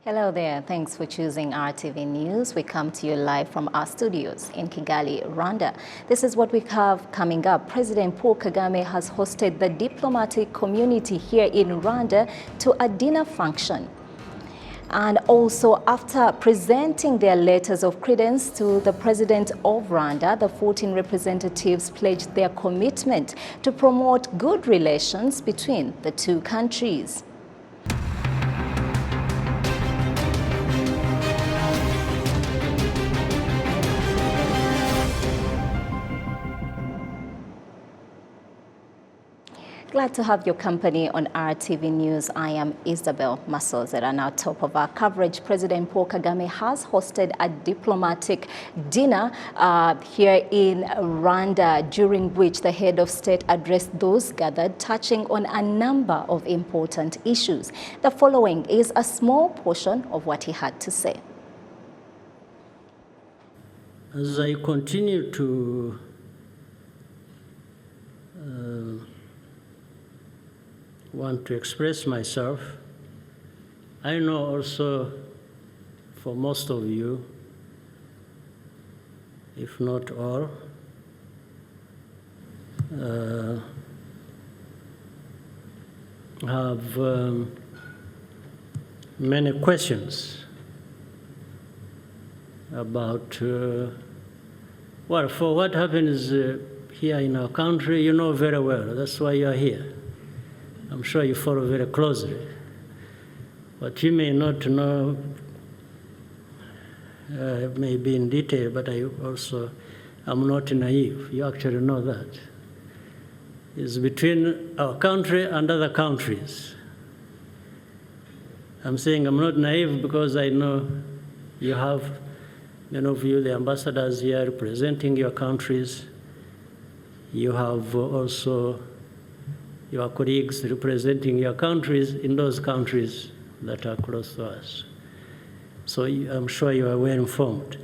Hello there. Thanks for choosing RTV News. We come to you live from our studios in Kigali, Rwanda. This is what we have coming up. President Paul Kagame has hosted the diplomatic community here in Rwanda to a dinner function. And also, after presenting their letters of credence to the President of Rwanda, the 14 representatives pledged their commitment to promote good relations between the two countries. Glad to have your company on RTV News. I am Isabel Masozera. Now, top of our coverage, President Paul Kagame has hosted a diplomatic dinner here in Rwanda, during which the head of state addressed those gathered, touching on a number of important issues. The following is a small portion of what he had to say. As I continue to want to express myself, I know also for most of you, if not all, have many questions about, well, for what happens here in our country, you know very well. That's why you are here. I'm sure you follow very closely. But you may not know maybe in detail, but I'm not naive. You actually know that. It's between our country and other countries. I'm saying I'm not naive because I know you have, many of you, the ambassadors here representing your countries. You have also your colleagues representing your countries in those countries that are close to us. So I'm sure you are well informed.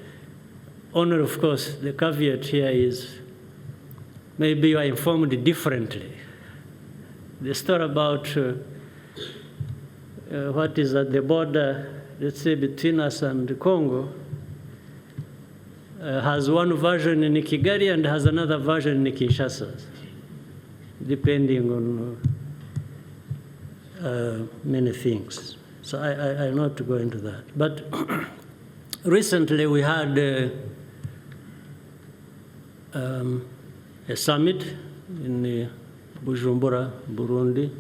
Only, of course, the caveat here is maybe you are informed differently. The story about what is at the border, let's say, between us and Congo, has one version in Kigali and has another version in Kinshasa, depending on many things. So I'm not to go into that. But recently we had a summit in Bujumbura, Burundi.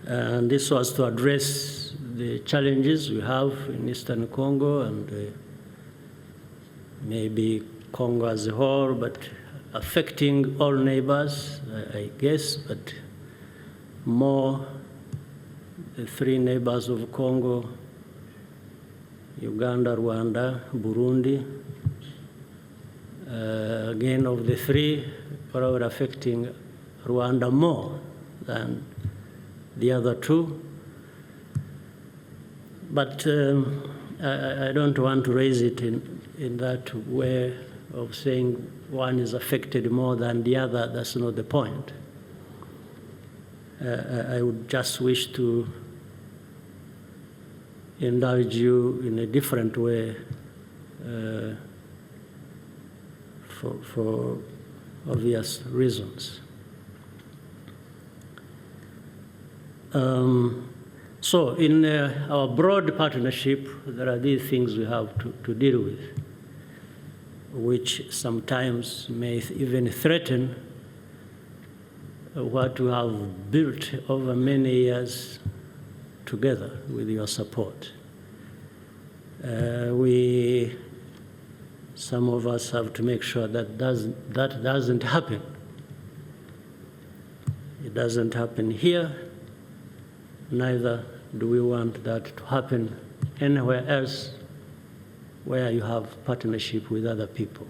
And this was to address the challenges we have in Eastern Congo and maybe Congo as a whole, but affecting all neighbors, I guess, but more the three neighbors of Congo, Uganda, Rwanda, Burundi. Again, of the three, probably affecting Rwanda more than the other two. But I don't want to raise it in that way of saying one is affected more than the other. That's not the point. I would just wish to indulge you in a different way for obvious reasons. So in our broad partnership, there are these things we have to deal with, which sometimes may even threaten what we have built over many years together with your support. Some of us have to make sure that doesn't happen. It doesn't happen here, neither do we want that to happen anywhere else where you have partnership with other people.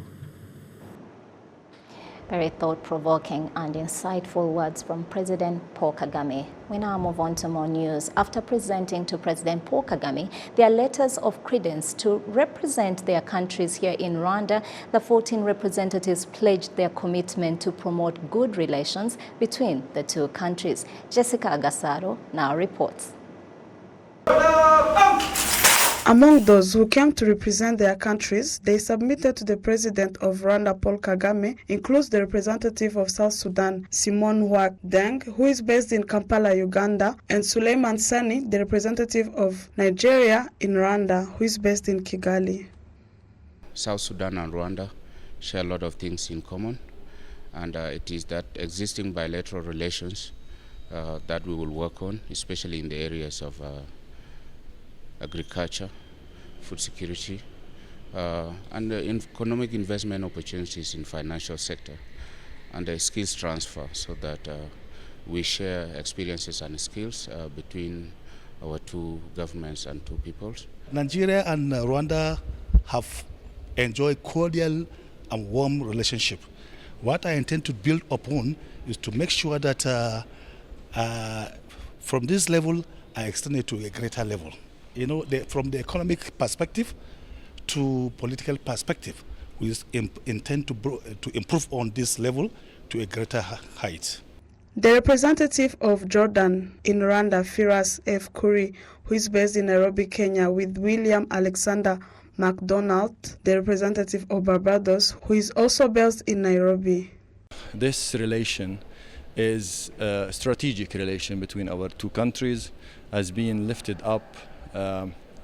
Very thought-provoking and insightful words from President Paul Kagame. We now move on to more news. After presenting to President Paul Kagame their letters of credence to represent their countries here in Rwanda, the 14 representatives pledged their commitment to promote good relations between the two countries. Jessica Agasaro now reports. Among those who came to represent their countries, they submitted to the President of Rwanda, Paul Kagame, includes the representative of South Sudan, Simon Hwak Deng, who is based in Kampala, Uganda, and Suleiman Sani, the representative of Nigeria in Rwanda, who is based in Kigali. South Sudan and Rwanda share a lot of things in common, and it is that existing bilateral relations that we will work on, especially in the areas of agriculture, food security, and economic investment opportunities in financial sector, and skills transfer, so that we share experiences and skills between our two governments and two peoples. Nigeria and Rwanda have enjoyed cordial and warm relationship. What I intend to build upon is to make sure that from this level, I extend it to a greater level. You know, from the economic perspective to political perspective, we intend to improve on this level to a greater height. The representative of Jordan in Rwanda, Firas F. Kuri, who is based in Nairobi, Kenya, with William Alexander MacDonald, the representative of Barbados, who is also based in Nairobi. This relation is a strategic relation between our two countries, has been lifted up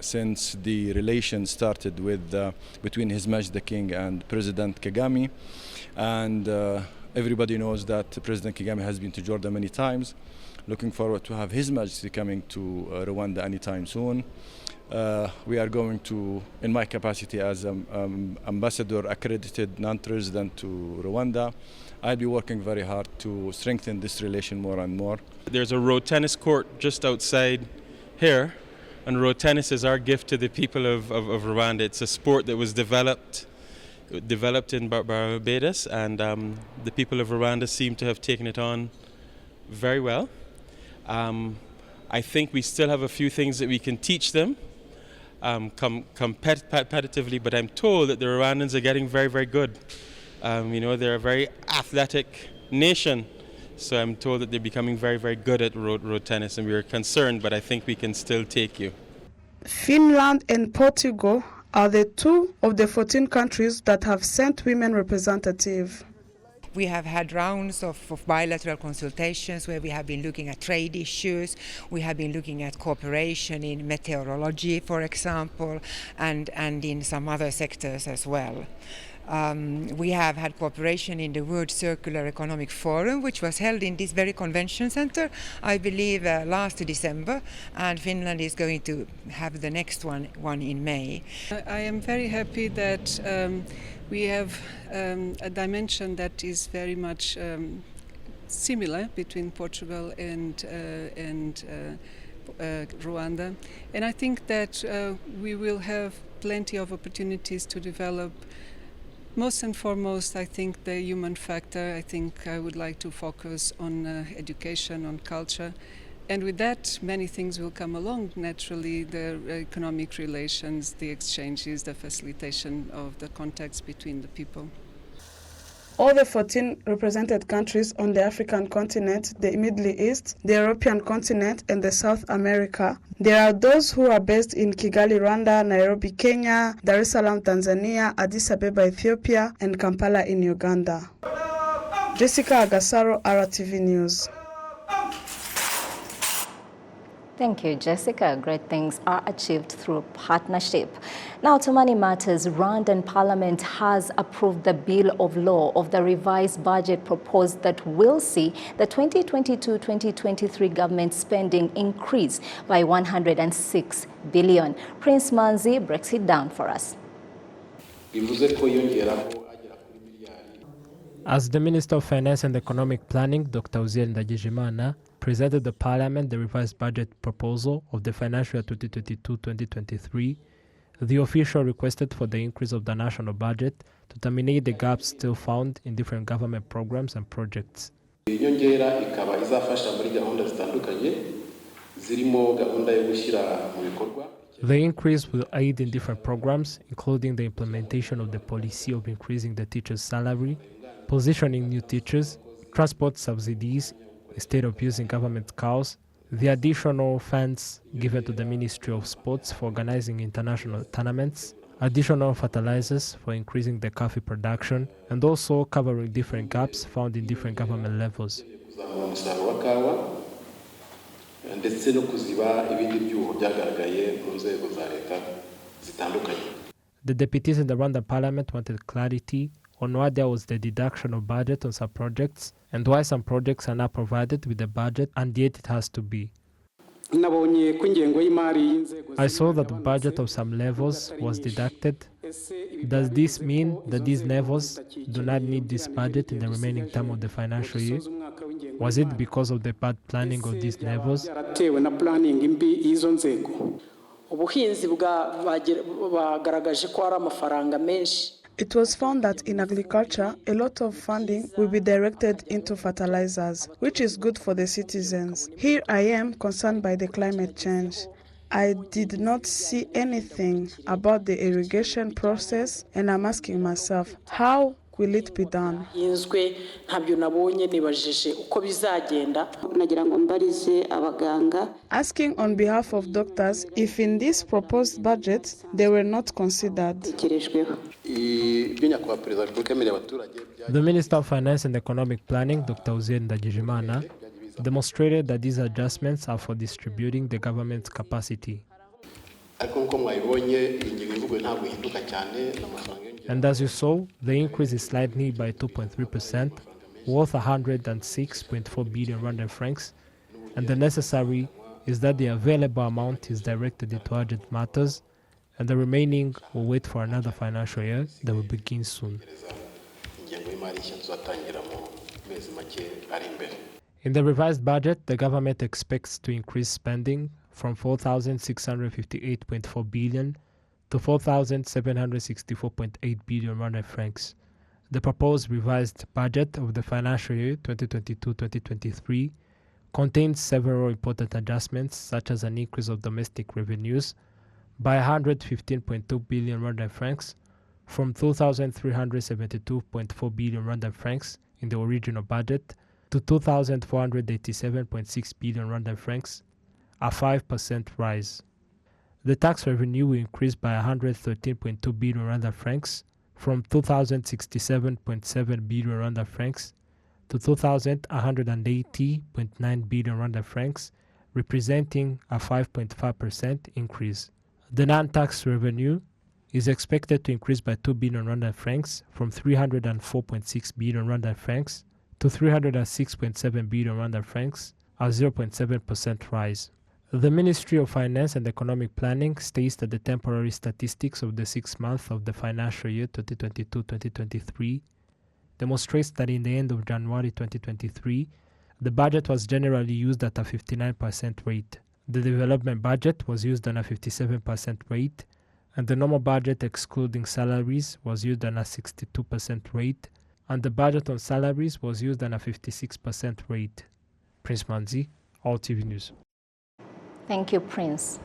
since the relation started with between His Majesty the King and President Kagame, and everybody knows that President Kagame has been to Jordan many times. Looking forward to have His Majesty coming to Rwanda anytime soon. We are going to, in my capacity as ambassador accredited non-resident to Rwanda, I'll be working very hard to strengthen this relation more and more. There's a road tennis court just outside here, and road tennis is our gift to the people of Rwanda. It's a sport that was developed in Barbados, and the people of Rwanda seem to have taken it on very well. I think we still have a few things that we can teach them competitively, but I'm told that the Rwandans are getting very, very good. You know, they're a very athletic nation, so I'm told that they're becoming very, very good at road tennis, and we're concerned, but I think we can still take you. Finland and Portugal are the two of the 14 countries that have sent women representatives. We have had rounds of bilateral consultations where we have been looking at trade issues, we have been looking at cooperation in meteorology, for example, and in some other sectors as well. We have had cooperation in the World Circular Economic Forum, which was held in this very convention center, I believe, last December, and Finland is going to have the next one in May. I am very happy that we have a dimension that is very much similar between Portugal and Rwanda, and I think that we will have plenty of opportunities to develop. Most and foremost, I think the human factor. I think I would like to focus on education, on culture, and with that many things will come along naturally, the economic relations, the exchanges, the facilitation of the contacts between the people. All the 14 represented countries on the African continent, the Middle East, the European continent, and the South America. There are those who are based in Kigali, Rwanda, Nairobi, Kenya, Dar es Salaam, Tanzania, Addis Ababa, Ethiopia, and Kampala in Uganda. Jessica Agasaro, RwandaTV News. Thank you, Jessica. Great things are achieved through partnership. Now to money matters. Rwandan Parliament has approved the bill of law of the revised budget proposed that will see the 2022-2023 government spending increase by 106 billion. Prince Manzi breaks it down for us. As the Minister of Finance and Economic Planning, Dr. Uziel Ndagijimana, presented the Parliament the revised budget proposal of the financial year 2022-2023, the official requested for the increase of the national budget to terminate the gaps still found in different government programs and projects. The increase will aid in different programs, including the implementation of the policy of increasing the teachers' salary, positioning new teachers, transport subsidies instead of using government cars, the additional funds given to the Ministry of Sports for organizing international tournaments, additional fertilizers for increasing the coffee production, and also covering different gaps found in different government levels. The deputies in the Rwanda parliament wanted clarity on why there was the deduction of budget on some projects and why some projects are not provided with the budget and yet it has to be. I saw that the budget of some levels was deducted. Does this mean that these levels do not need this budget in the remaining term of the financial year? Was it because of the bad planning of these levels? It was found that in agriculture, a lot of funding will be directed into fertilizers, which is good for the citizens. Here I am concerned by the climate change. I did not see anything about the irrigation process, and I'm asking myself, how will it be done? Asking on behalf of doctors if in this proposed budget they were not considered. The Minister of Finance and Economic Planning, Dr. RwandaTV, demonstrated that these adjustments are for distributing the government's capacity. And as you saw, the increase is slightly by 2.3%, worth 106.4 billion Rwandan francs, and the necessary is that the available amount is directed into urgent matters, and the remaining will wait for another financial year that will begin soon. In the revised budget, the government expects to increase spending from 4,658.4 billion to 4,764.8 billion Rwandan francs. The proposed revised budget of the financial year 2022-2023 contains several important adjustments, such as an increase of domestic revenues by 115.2 billion Rwandan francs from 2,372.4 billion Rwandan francs in the original budget to 2,487.6 billion Rwandan francs, a 5% rise. The tax revenue will increase by 113.2 billion Rwandan francs from 2,067.7 billion Rwandan francs to 2,180.9 billion Rwandan francs, representing a 5.5% increase. The non-tax revenue is expected to increase by 2 billion Rwandan francs from 304.6 billion Rwandan francs to 306.7 billion Rwandan francs, a 0.7% rise. The Ministry of Finance and Economic Planning states that the temporary statistics of the 6 months of the financial year 2022-2023 demonstrates that in the end of January 2023, the budget was generally used at a 59% rate. The development budget was used on a 57% rate, and the normal budget excluding salaries was used on a 62% rate, and the budget on salaries was used on a 56% rate. Prince Manzi, RwandaTV News. Thank you, Prince.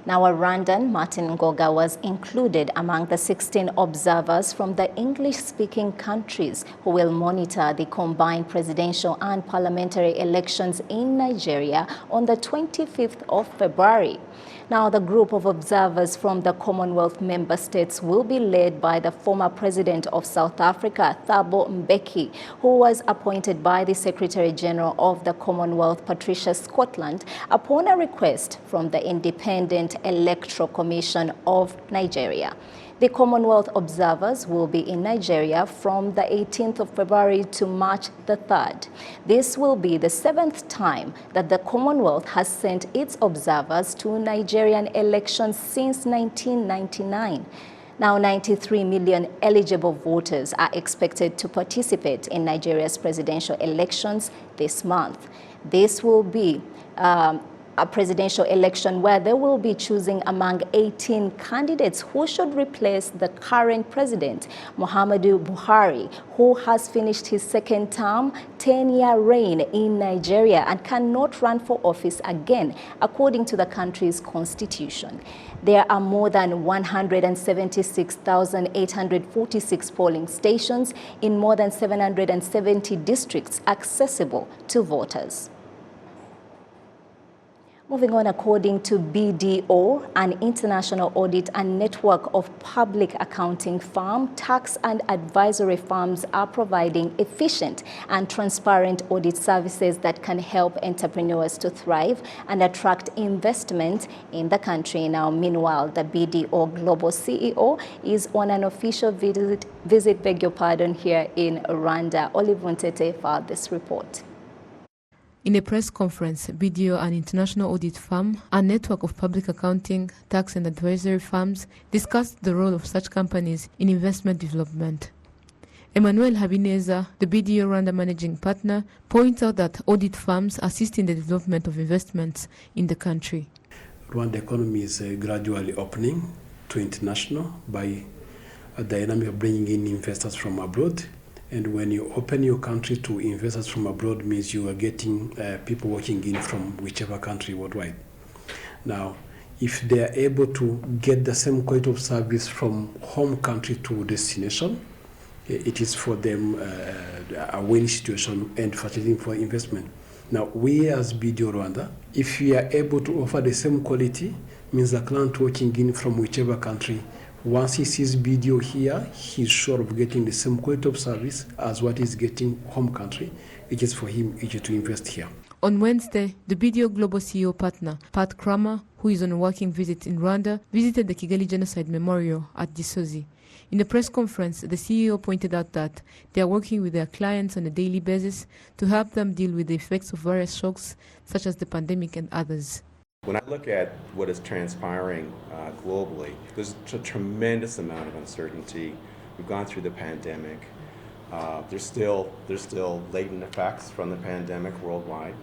Now, a Rwandan, Martin Ngoga, was included among the 16 observers from the English-speaking countries who will monitor the combined presidential and parliamentary elections in Nigeria on the 25th of February. Now, the group of observers from the Commonwealth member states will be led by the former president of South Africa, Thabo Mbeki, who was appointed by the Secretary General of the Commonwealth, Patricia Scotland, upon a request from the Independent Electoral Commission of Nigeria. The Commonwealth observers will be in Nigeria from the 18th of February to March the 3rd. This will be the 7th time that the Commonwealth has sent its observers to Nigerian elections since 1999. Now, 93 million eligible voters are expected to participate in Nigeria's presidential elections this month. This will be a presidential election where they will be choosing among 18 candidates who should replace the current president, Muhammadu Buhari, who has finished his second term, 10-year reign in Nigeria and cannot run for office again, according to the country's constitution. There are more than 176,846 polling stations in more than 770 districts accessible to voters. Moving on, according to BDO, an international audit and network of public accounting firm, tax and advisory firms are providing efficient and transparent audit services that can help entrepreneurs to thrive and attract investment in the country. Now, meanwhile, the BDO Global CEO is on an official visit here in Rwanda. Olive Ntete for this report. In a press conference, BDO, an international audit firm, a network of public accounting, tax and advisory firms, discussed the role of such companies in investment development. Emmanuel Habineza, the BDO Rwanda managing partner, points out that audit firms assist in the development of investments in the country. Rwanda economy is gradually opening to international by a dynamic of bringing in investors from abroad. And when you open your country to investors from abroad, means you are getting people working in from whichever country worldwide. Now, if they are able to get the same quality of service from home country to destination, it is for them a win situation and facilitating for investment. Now, we as BDO Rwanda, if we are able to offer the same quality, means the client working in from whichever country, once he sees BDO here, he's sure of getting the same quality of service as what he's getting home country. It is for him easier to invest here. On Wednesday, the BDO Global CEO partner, Pat Kramer, who is on a working visit in Rwanda, visited the Kigali Genocide Memorial at Gisozi. In a press conference, the CEO pointed out that they are working with their clients on a daily basis to help them deal with the effects of various shocks, such as the pandemic and others. When I look at what is transpiring globally, there's a tremendous amount of uncertainty. We've gone through the pandemic. There's still latent effects from the pandemic worldwide.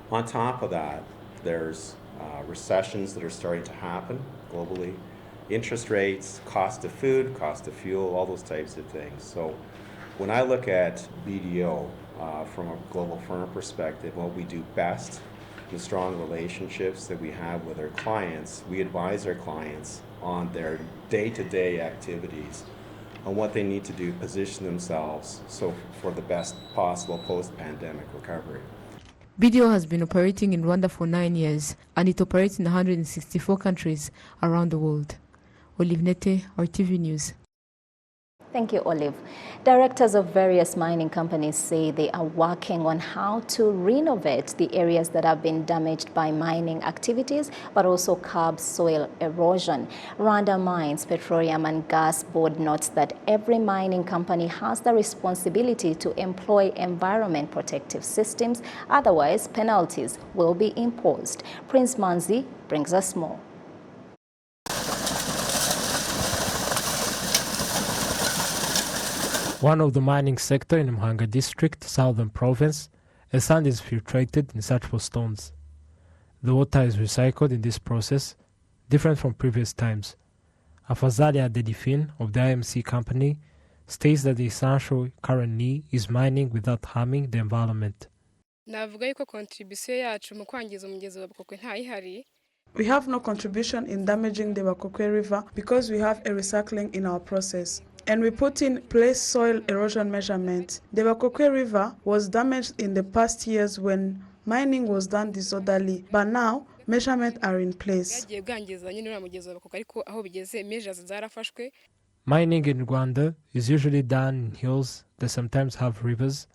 On top of that, there's recessions that are starting to happen globally. Interest rates, cost of food, cost of fuel, all those types of things. So when I look at BDO from a global firm perspective, what we do best, the strong relationships that we have with our clients, we advise our clients on their day-to-day activities, on what they need to do to position themselves for the best possible post-pandemic recovery. BDO has been operating in Rwanda for 9 years, and it operates in 164 countries around the world. Olive Nete, RTV News. Thank you, Olive. Directors of various mining companies say they are working on how to renovate the areas that have been damaged by mining activities, but also curb soil erosion. Rwanda Mines, Petroleum and Gas Board notes that every mining company has the responsibility to employ environment protective systems, otherwise penalties will be imposed. Prince Manzi brings us more. One of the mining sector in Muhanga district, southern province, a sand is filtrated in search for stones. The water is recycled in this process, different from previous times. Afazali Adelifin of the IMC company states that the essential current need is mining without harming the environment. We have no contribution in damaging the Bakokwe River because we have a recycling in our process. And we put in place soil erosion measurement. The Bakokwe River was damaged in the past years when mining was done disorderly, but now measurements are in place. Mining in Rwanda is usually done in hills that sometimes have rivers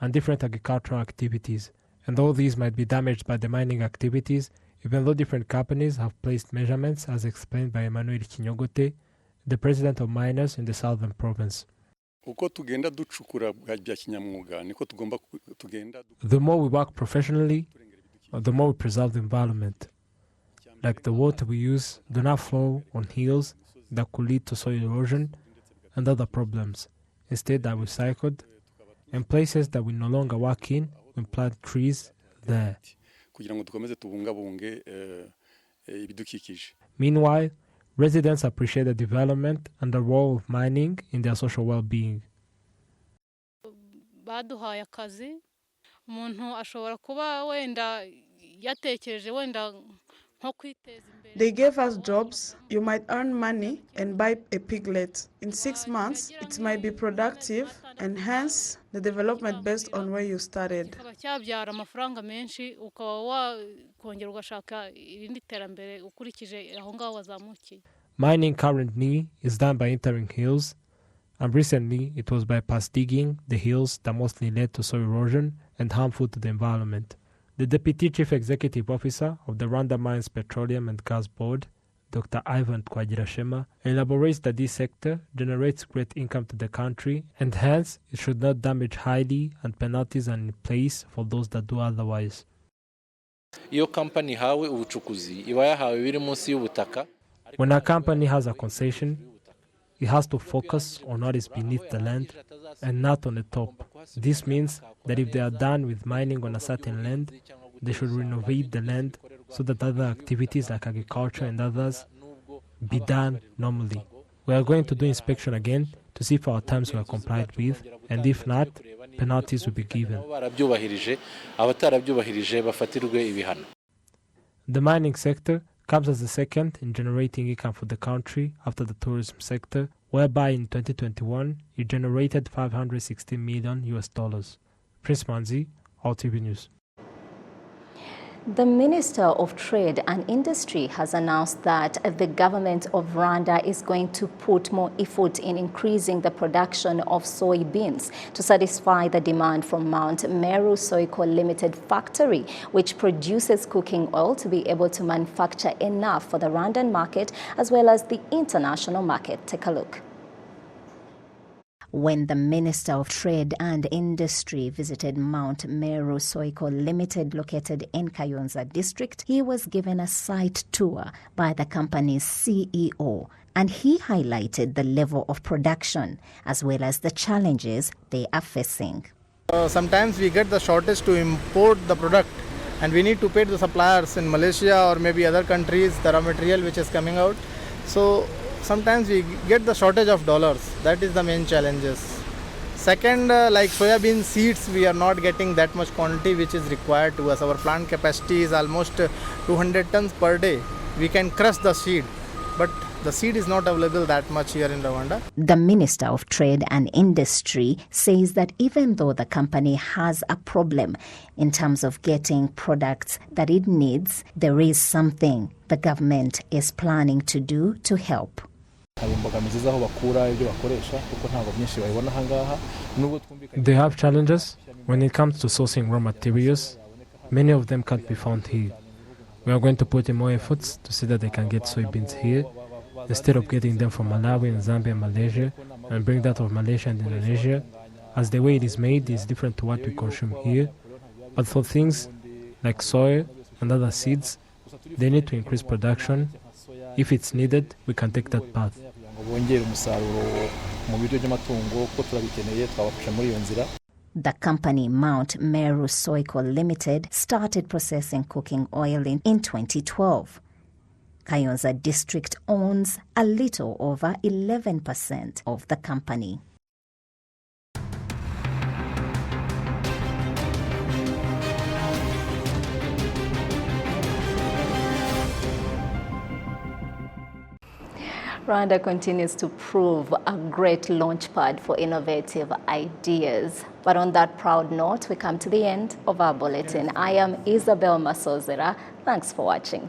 and different agricultural activities, and all these might be damaged by the mining activities, even though different companies have placed measurements, as explained by Emmanuel Kinyogote, the president of miners in the southern province. The more we work professionally, the more we preserve the environment. Like the water we use do not flow on hills that could lead to soil erosion and other problems. Instead, are recycled, and places that we no longer work in, we plant trees there. Meanwhile, residents appreciate the development and the role of mining in their social well-being. They gave us jobs. You might earn money and buy a piglet. In 6 months, it might be productive and hence the development based on where you started. Mining currently is done by entering hills, and recently it was by past digging the hills that mostly led to soil erosion and harmful to the environment. The Deputy Chief Executive Officer of the Rwanda Mines Petroleum and Gas Board, Dr. Ivan Twagirashema, elaborates that this sector generates great income to the country and hence it should not damage highly, and penalties are in place for those that do otherwise. When a company has a concession, it has to focus on what is beneath the land and not on the top. This means that if they are done with mining on a certain land, they should renovate the land so that other activities like agriculture and others be done normally. We are going to do inspection again to see if our terms were complied with, and if not, penalties will be given. The mining sector comes as the second in generating income for the country after the tourism sector, whereby in 2021 it generated $516 million. Prince Manzi, RwandaTV News. The Minister of Trade and Industry has announced that the government of Rwanda is going to put more effort in increasing the production of soybeans to satisfy the demand from Mount Meru Soyco Limited factory, which produces cooking oil, to be able to manufacture enough for the Rwandan market as well as the international market. Take a look. When the Minister of Trade and Industry visited Mount Meru Soyco Limited located in Kayonza district, he was given a site tour by the company's CEO, and he highlighted the level of production as well as the challenges they are facing. Sometimes we get the shortage to import the product, and we need to pay the suppliers in Malaysia or maybe other countries the raw material which is coming out. So sometimes we get the shortage of dollars. That is the main challenges. Second, like soybean seeds, we are not getting that much quantity which is required to us. Our plant capacity is almost 200 tons per day. We can crush the seed, but the seed is not available that much here in Rwanda. The Minister of Trade and Industry says that even though the company has a problem in terms of getting products that it needs, there is something the government is planning to do to help. They have challenges when it comes to sourcing raw materials. Many of them can't be found here. We are going to put in more efforts to see that they can get soybeans here, instead of getting them from Malawi and Zambia and Malaysia, and bring that of Malaysia and Indonesia, as the way it is made is different to what we consume here. But for things like soy and other seeds, they need to increase production. If it's needed, we can take that path. The company Mount Meru Soyco Limited started processing cooking oil in 2012. Kayonza district owns a little over 11% of the company. Rwanda continues to prove a great launchpad for innovative ideas. But on that proud note, we come to the end of our bulletin. I am Isabel Masozera. Thanks for watching.